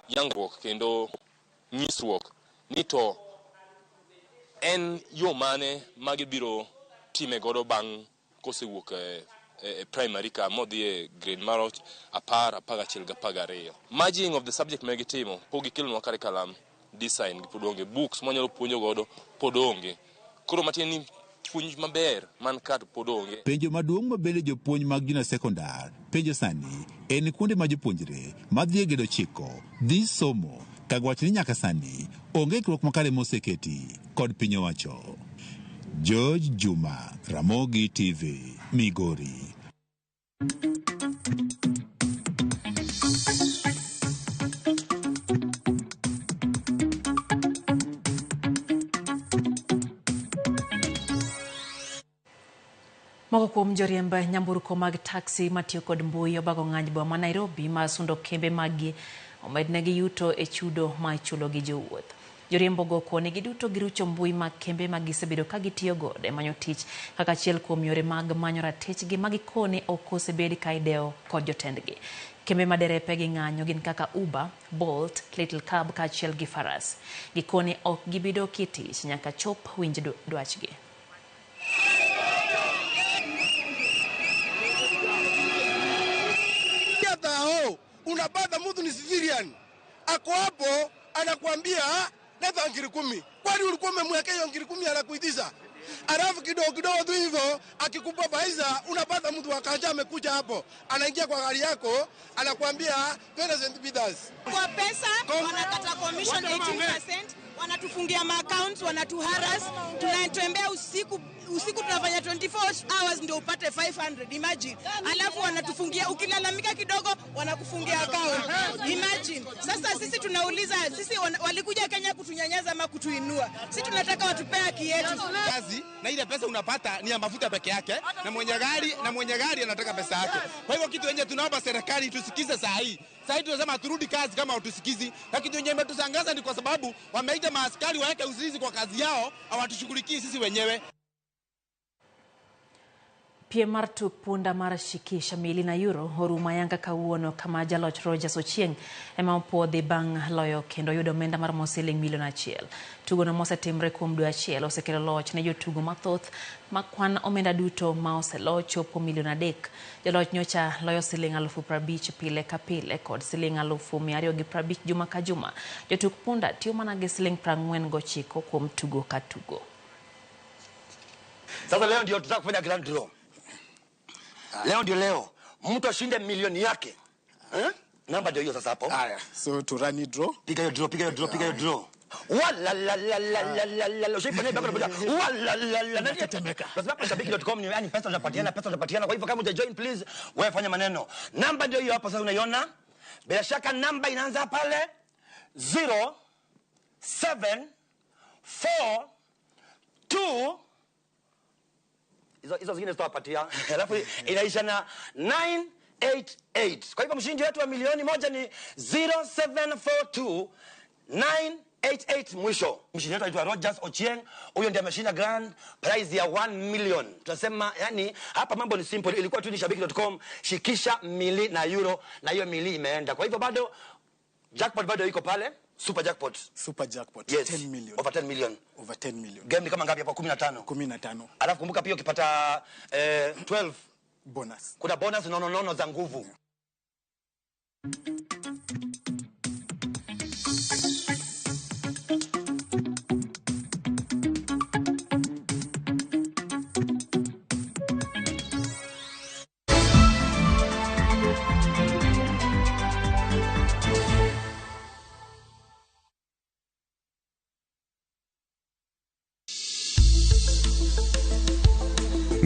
yangruok kendo nyisruok ni to en yo mane ma gibiro time godo bang' kosewuok e primary ka modhi e grade mar 10, 11 gi 12. Merging of the subject ma gitimo pok gikelonwa curriculum design gi pod onge, books mwanyalo puonjo godo pod onge, koro matin ni puonj maber man ka pod onge. Penjo maduong' ma bende jopuonj mag junior secondary penjo sani en kuonde ma jopuonjre madhi e gedo chiko dhi somo, ka wach ni nyaka sani onge ikruok makare moseketi kod piny owacho. George Juma, Ramogi TV, Migori. Moko kuom joriemb nyamburko mag taxi matiyo kod mbui obago ng'any boma Nairobi ma sundo kembe maggi omednegi yuto e chudo ma ichulo gi jowuoth. Joriembogo koni giduto girucho mbui mag kembe ma gisebedo ka gitiyo godo e manyo tich kaka achiel kuom yore mag manyo ratechgi ma gikoni ok osebed ka idewo kod jotendgi. Kembe ma derepe gi ng'anyo gin kaka Uber, Bolt, Little Cab kaachiel gi Faras. Gikoni ok gibido kitich nyaka chop winj dwachgi. Unapata mtu ni civilian ako hapo anakuambia leta ngiri 10. Kwani ulikuwa umemwekea hiyo ngiri 10 anakuitisha? Alafu kidogo tu hivyo akikupa pesa, unapata mtu akaja amekuja hapo anaingia kwa gari yako anakuambia present bidders. Kwa pesa wanakata commission 18%, wanatufungia accounts, wanatuharas, tunatembea usiku tunafanya 24 hours ndio upate 500, imagine. Alafu wanatufungia, ukilalamika kidogo wanakufungia account, imagine. Sasa sisi tunauliza, sisi walikuja Kenya kutunyanyaza ama kutuinua? Sisi tunataka watupea haki yetu. Kazi na ile pesa unapata ni ya mafuta peke yake, na mwenye gari anataka pesa yake. Kwa hivyo kitu yenye tunaomba serikali tusikize saa hii tunasema turudi kazi kama utusikizi. Na kitu yenye imetusangaza ni kwa sababu wameita maaskari waweke uzizi kwa kazi yao, hawatushughulikii sisi wenyewe. Piem mar tuk punda mar shikisha mili na euro oruma yanga kawuono kama jaloch Rogers Ochieng ema opodhi bang' loyo kendo yudo omenda mar siling milion 1. Tugono mosetimre kuom dwe achiel osekelo loch ne jotugo mathoth ma kwan omenda duto ma oselo chopo milion 3. Jaloch nyocha loyo siling 50,000 pile ka pile kod siling 250,000 juma ka juma. Jotuk punda tiyo mana gi siling 49 kuom tugo ka tugo. Sasa leo ndio tutaka kufanya grand draw. Leo mtu ashinde milioni yake. Namba ndio hiyo sasa hapo. Haya, so to run draw. Piga hiyo draw. Wala la la la la la la. Usipane bado bado. Wala la la. Natetemeka. Lazima mashabiki.com ni yani pesa unapatiana. Kwa hivyo kama join please, wewe fanya maneno. Namba ndio hiyo hapo sasa unaiona. Bila shaka namba inaanza pale 0 7 4 2 hizo zingine zitawapatia. Alafu inaisha na 988. Kwa hivyo mshindi wetu wa milioni 1 ni 0742 988 mwisho. Mshindi wetu anaitwa Rogers Ochieng. Huyo ndiye ameshinda grand prize ya 1 million. Tunasema yani hapa mambo ni simple. Ilikuwa tu ni shabiki.com shikisha mili na euro na hiyo mili imeenda. Kwa hivyo bado jackpot bado iko pale. Super jackpot. Yes. 10 million. Over 10 million. Over 10 million. Game ni kama ngapi hapo? 15. Alafu kumbuka pia ukipata 12 bonus. Kuna bonus nono za nguvu.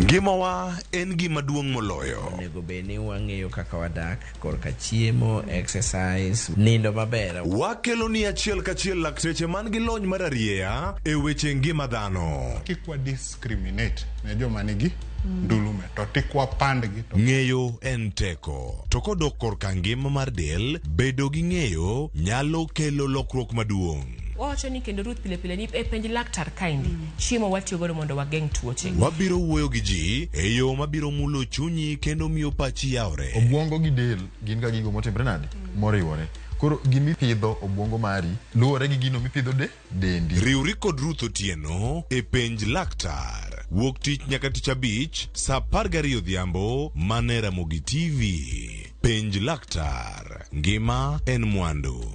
Gimawa en gima duong' moloyo. Onego beni wang'eyo kaka wadak, korka chiemo, exercise, nindo maber. Wakelo ni achiel kachiel lakteche man gi lony mararieya e weche ngima dhano. Kikwa discriminate ne joma nigi ndulume to tikwa pandgi to. Ng'eyo en teko. To kodok korka ngima mar del, bedo gi ng'eyo nyalo kelo lokruok maduong'. wacho ni kendo Ruth pile ni e penj laktar kaindi chiemo watiyo godo mondo wageng tuoche. Wabiro wuoyo gi ji e yo mabiro mulo chunyi kendo miyo pachi yawre. Obwongo gi del gin ga gigo motimre nade moriwore. Koro gimipidho obwongo mari luwore gi gino mipidho dendi. Riwri kod Ruth Otieno e penj laktar. Wuok tich nyaka tich abich saa 12 odhiambo mane Ramogi TV. Penj laktar. Ngima en mwandu.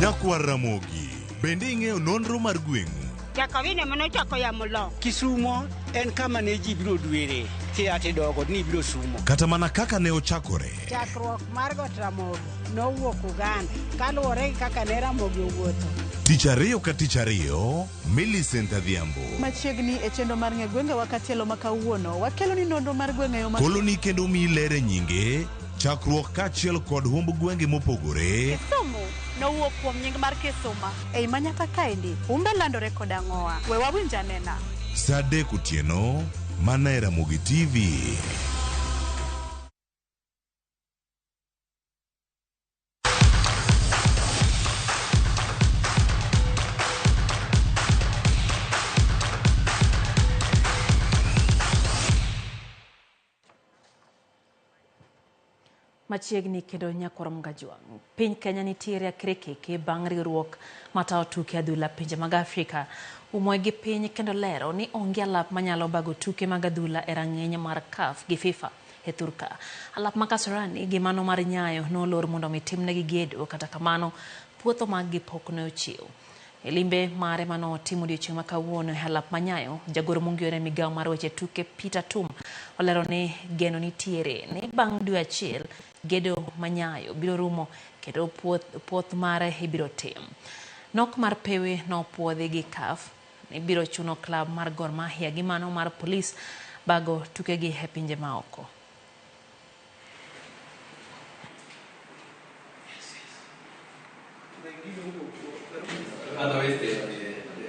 Nyakwar Ramogi, bende ing'eyo nonro mar gweng'u? Jakawine mano chako ya mulo. Kisumo en kama ne ji biro dwere ati dogo ni biro sumo. Kata mana kaka ne ochakore. Chakruok mar got Ramogi nowuok Uganda kaluwore gi kaka ne Ramogi owuotho. Tich ariyo ka tich ariyo, Millicent Adhiambo. Machiegni e chendo mar ng'e gwenge wakatielo makawuono wakelo ni nonro mar gwenge yo Koloni kendo mi lere nyinge chakruok kachiel kod humb gwenge mopogore. Kisumu nowuok kuom nying mar Kisuma ei manyaka kaendi humbe landore kod ang'owa. We wawinj anena. Saa 3 otieno mana Ramogi TV. Machiegni kendo Nyakwar Mgajwang'. Piny Kenya nitiere akrekeke bang' riwruok matao tuke adhula pinje mag Afrika. Umoy gi piny kendo lero ni onge alap manyalo bago tuke mag adhula e rang'iny mar CAF gi FIFA e thurka. Alap ma Kasarani gi mano mar Nyayo nolor mondo otimnegi gedo, kata kamano puotho mag gi pok ne ochiw. E limbe mare mano timo odiechieng' ma kawuono e alap ma Nyayo, jagoro mong'ere migawo mar weche tuke Peter Tum olero ni geno nitiere ni bang' dwe achiel gedo ma Nyayo biro rumo kendo puoth mare ibiro tim. Nok mar pewe nopuodhi gi CAF ni biro chuno klab mar Gor Mahia gi mano mar Polis bago tukegi e pinje maoko.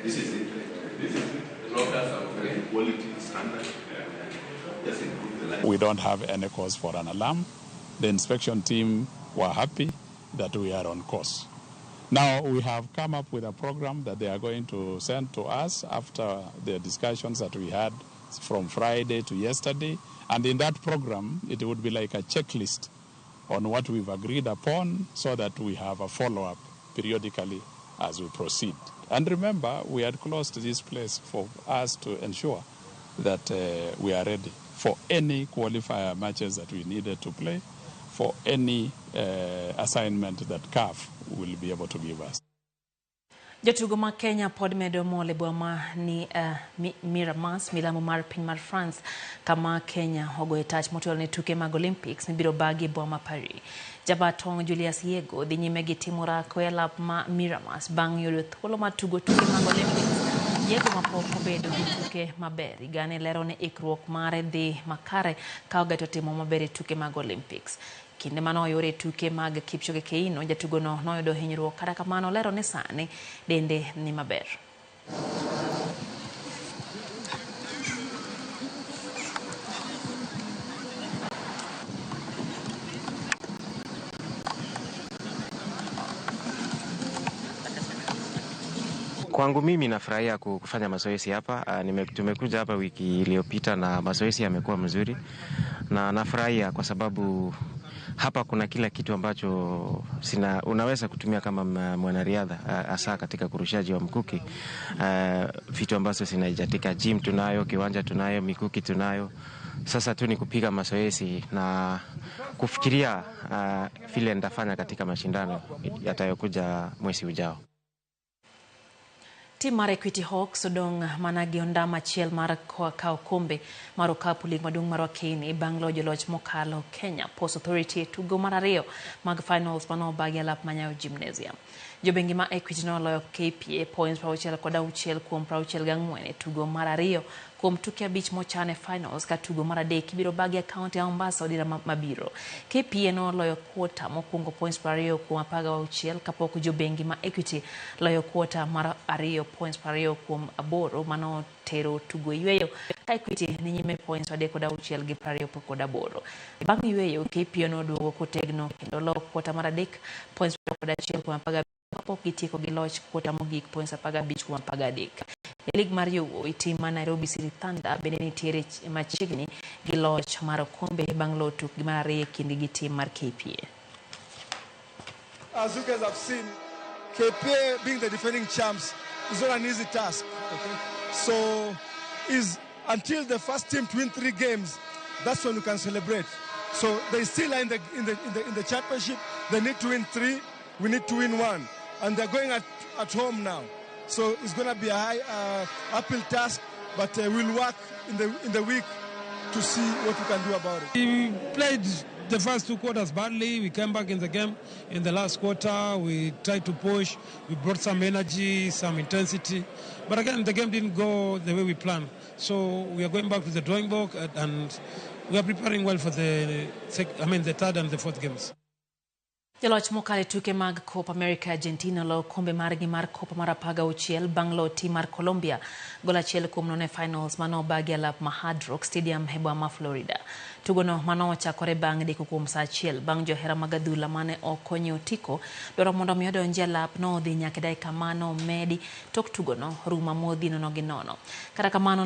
This is it. The locals are offering quality standard. Just improve the life. We don't have any cause for an alarm. The inspection team were happy that we are on course. Now we have come up with a program that they are going to send to us after the discussions that we had from Friday to yesterday. And in that program, it would be like a checklist on what we've agreed upon so that we have a follow-up periodically as we proceed. And remember, we had closed this place for us to ensure that we are ready for any qualifier matches that we needed to play, for any assignment that CAF will be able to give us. Jatugo ma Kenya pod medo mole boma ni Miramas milambo mar piny mar France kama Kenya ogoye tach motelo ne tuke mag Olympics mibiro bagi boma Paris. Jabatong Julius Yego dhi nyime gi timo rako e lap ma Miramas bang' yudo thuolo mar tugo tuke mag Olympics. Yego mapok obedo gi tuke maber igane lero ne ikruok mare dhi makare ka ogeto timo maber e tuke mag Olympics. Kinde manoyore tuke mag Kipchoge Keino, jatugo no noyudo hinyruok, kata kamano lero ne sani dende ni maber. Kwangu mimi nafurahia kufanya mazoezi hapa. Tumekuja hapa wiki iliyopita na mazoezi yamekuwa mzuri, na nafurahia kwa sababu hapa kuna kila kitu ambacho unaweza kutumia kama mwanariadha, hasa katika kurushaji wa mkuki. Vitu ambazo zinahitajika, gym tunayo, kiwanja tunayo, mikuki tunayo. Sasa tu ni kupiga mazoezi na kufikiria vile nitafanya katika mashindano yatayokuja mwezi ujao. Tim mar Equity Hawks odong' mana gi ondamo achiel mar kawo kombe mar okapu lig maduong' mar Wakeni bang' loyo joloch mokalo Kenya Ports Authority tugo mar ariyo mag finals manobagi alap ma Nyayo Gymnasium. Jobengi ma Equity noloyo KPA points 66 kuom 64 e tugo mar ariyo kuom tuke abich mochane finals ka tugo mar adek ibiro bagi akaunti ya Mombasa odira mabiro. KPA noloyo kwota mokwongo points 20 kuom 16 kapok Jobengi ma Equity loyo kwota mar ariyo points 20 kuom 8 mano tero tugo yweyo ka Equity ni nyime points 36 gi 28. Bang' yweyo KPA noduogo kotegno kendo loyo kwota mar adek points 11 kuom 15 kapok gitieko gi loch kwota mogik points 15 kuom 13. Lig mar yowuoyi tim ma Nairobi City Thunder bende nitiere machiegni gi loch mar okombe bang' loyo tukgi mar ariyo kinde gi tim mar KPA. As you guys have seen, KPA being the defending champs is not an easy task. Okay? So, until the first team to win 3 games, that's when you can celebrate. So they still are in the championship. They need to win 3. We need to win 1, and they're going at home now. So it's going to be a high uphill task, but we'll work in the week to see what we can do about it. We played the first 2 quarters badly. We came back in the game in the last quarter. We tried to push. We brought some energy, some intensity. But again, the game didn't go the way we planned. So we are going back to the drawing board, and we are preparing well for the third and the fourth games. Jaloch mokale tuke mag Copa America Argentina lo kombe margi mar Copa mar 16 bang' lo tim mar Colombia gol 1-0 finals mano bagi alap ma Hard Rock Stadium hebwa Florida. Tugono mano ochakore bang' deko kuom saa 1 bang' johera mag adhula mane okonyo tiko dwaro mondo mi odonje alap no dhi nyaka dakika mano medi tok tugono ruma modhi 0-0. Kata kamano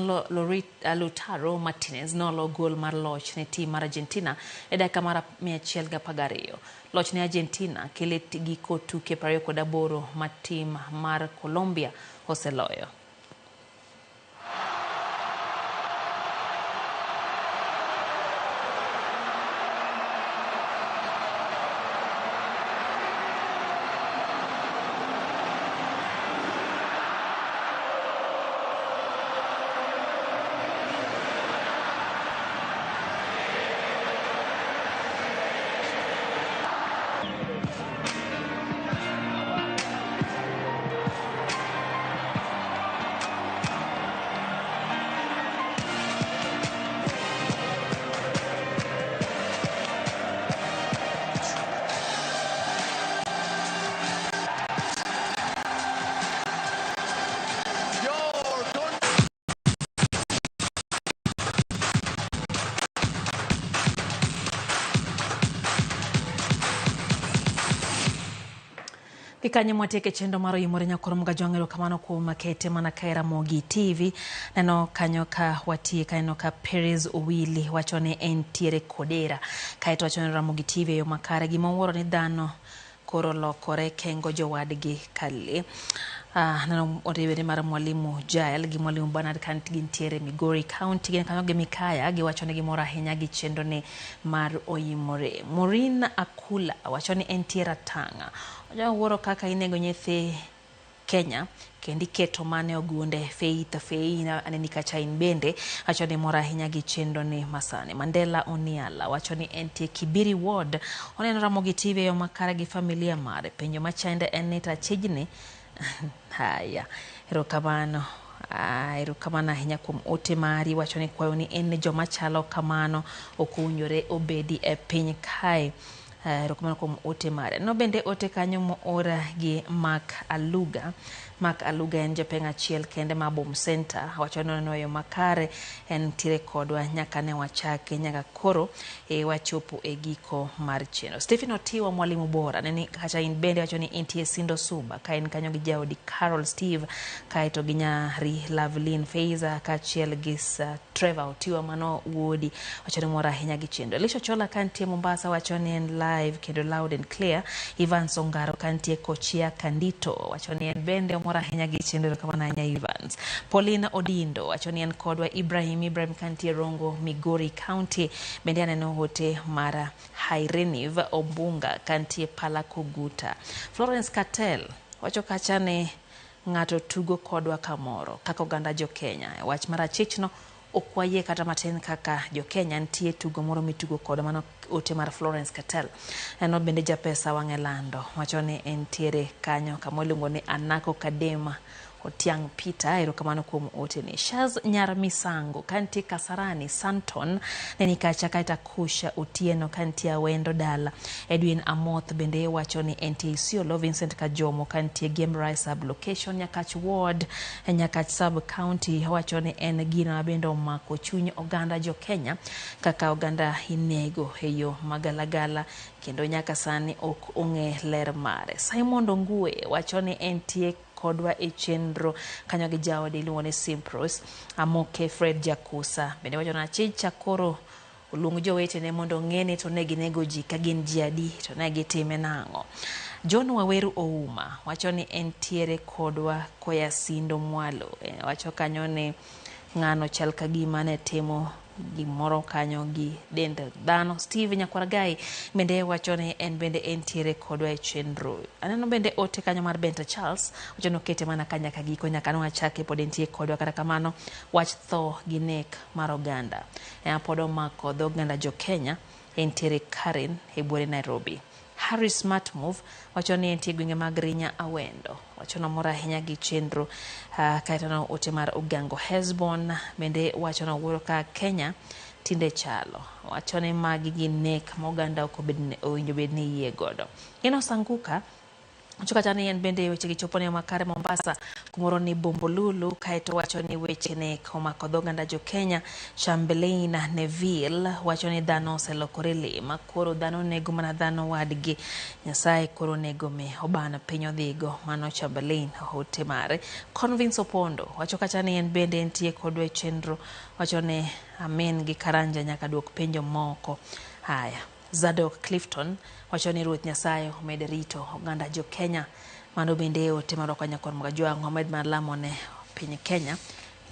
Lautaro Martinez nolo gol mar loch ne tim mar Argentina e dakika mar 112. Loch ne Argentina kelet giko tuke 28 ma tim mar Colombia oseloyo. Kikanye mwateke chendo maro yimore nyakoromuga jwangelo kamano ku makete mana kaira mogi TV nano kanyo ka watie kaino ka Perez Owili wachone entiere kodera kaito wachone Ramogi TV yo makare gimoworo ni dhano koro lokore kengo jowadgi kale. Nano otebede mara mwalimu Jael gi mwalimu Bernard Kanti gintiere Migori County gen kanyo Mikaya gi wachone gimora ahinya gi chendo ne mar oyimore. Maureen Akula wachone entiere Tanga. Oja woro kaka inego nyethi Kenya kendi keto mane ogunde Faith na anenika chain bende wachone mora ahinya gi chendo ne masane. Mandela Oniala wachone entie Kibiri Ward oneno Ramogi TV yo makara gi familia mare penjo machande enita chijne. Haya, erokamano ahinya kuom ote mari wachone kwayo ni en joma chalo kamano okunyore obedi e piny kae. Erokamano kuom ote mari. No bende ote kanyo mo ora gi Mark Aluga en jopeng' achiel kende ma Bom Center wachone no yo makare en tire kodwa nyaka ne wachake nyaka koro wachopo e giko mar cheno. Stephen Otiwa mwalimu bora neni kacha in bende wachone entie Sindo Suba ka en kanyo gi jaodi Carol Steve kaito gi nyari Lovelyn Faiza kachiel gi Trevor Otiwa mano wuodi wachone mora ahinya gi chendo. Lisho Chola kantie Mombasa wachone en live kendo loud and clear. Ivan Songaro kantie Kochia Kandito wachone en bende mora ahinya gi chendo kama na Evans. Paulina Odindo wachone en kodwa Ibrahim kantie Rongo Migori County bende aneno hote mara Haireniv Ombunga kantie Palakoguta. Florence Cartel wacho kachane ngato tugo kodwa kamoro kako ganda jo Kenya wach mara chichno okwaye kata matin kaka jo Kenya nitie tugo moro mitugo kod mano ote mar Florence Cartel. Eno bende japesa Wangelando wacho ni entiere kanyo kama iluongo ni Anako Kadema Otiang Peter erokamano kuom ote ni. Shaz Nyar Misango kantie Kasarani Santon neni kacha kaita Kusha Otieno kantie Wendo Dala. Edwin Amoth bende wacho ni NTA Isiolo. Vincent Kajomo kantie Gemrai Sub Location Nyakach Ward Nyakach Sub County wacho ni en gino bende omako chuny oganda jo Kenya kaka oganda inego eyo magalagala kendo nyaka sani ok ong'e ler mare. Simon Ongue wacho ni NTA kodwa e chenro kanyo gi jaode iluongo ni Simpros. Amoke Fred Jakusa bende wacho na chicha koro oluongo jowetene mondo ng'ene to neginego ji ka gin ji adi to ne gitime nang'o. John Waweru Ouma wacho ni entiere kodwa koya Sindo Mwalo. Wacho kanyo ni ng'ano chal ka gima ne timo gimoro kanyo gi dend dhano. Steve Nyakwaragai bende wacho ni en bende entiere kodwa e chenro. Aneno bende ote kanyo mar Benta Charles wacho no kete mana kanya ka giko nyaka no achake pod entie kodwa kata kamano wach tho gi nek mar oganda. Pod omako dho oganda jo Kenya entiere Karen e buore Nairobi. Harry Smart Move wacho ni entie gwenge mag Rinya Awendo. Wacho no mora ahinya gi chenro kaita no ote mar Ogango Hesbon bende wacho no wuoro ka Kenya tinde chalo. Wacho ni magi gi nek moganda ok owinjo bed ni yie godo. Ino Sanguka wacho ni en bende weche gichopo ne makare Mombasa kumoro ni Bombolulu kaito wacho ni weche ne komako dho oganda jo Kenya. Chamberlain Neville wacho ni dhano oselokore lema koro dhano nego mana dhano wadgi Nyasaye koro nego me obana piny odhigo mano Chamberlain ote mare. Convince Opondo wacho kacha ni en bende entie kodwa e chenro wacho ni amen gi Karanja nyaka duok penjo moko. Haya Zadok Clifton wacho ni Ruoth Nyasaye omed rito oganda jo Kenya mano bende ote mar Nyakor Magajwa Mohamed Malamo ne piny Kenya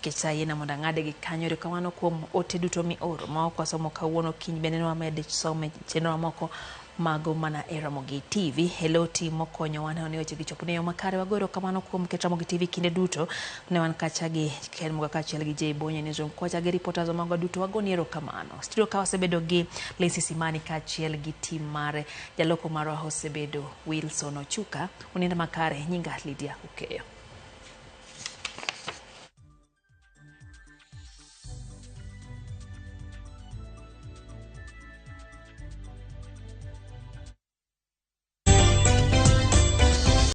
kesa yena monda ngade gi kanyo erokamano kuom ote duto mi oro ma ok wasomo kawuono kiny bende no amed some chenro moko mago mana e Ramogi TV. Hello team mokonyo wana ne weche gichopo ne yo makare wagoro kamano kuom ket Ramogi TV kinde duto ne wan kacha gi Ken Muga kachiel gi Jay Bonye ne zon kocha gi reporters mago duto wagoni erokamano. Studio ka wasebedo gi Lacey Simani kachiel gi team mare jaloko marwa osebedo Wilson Ochuka. Unenda makare nyinga Lydia Ukeyo.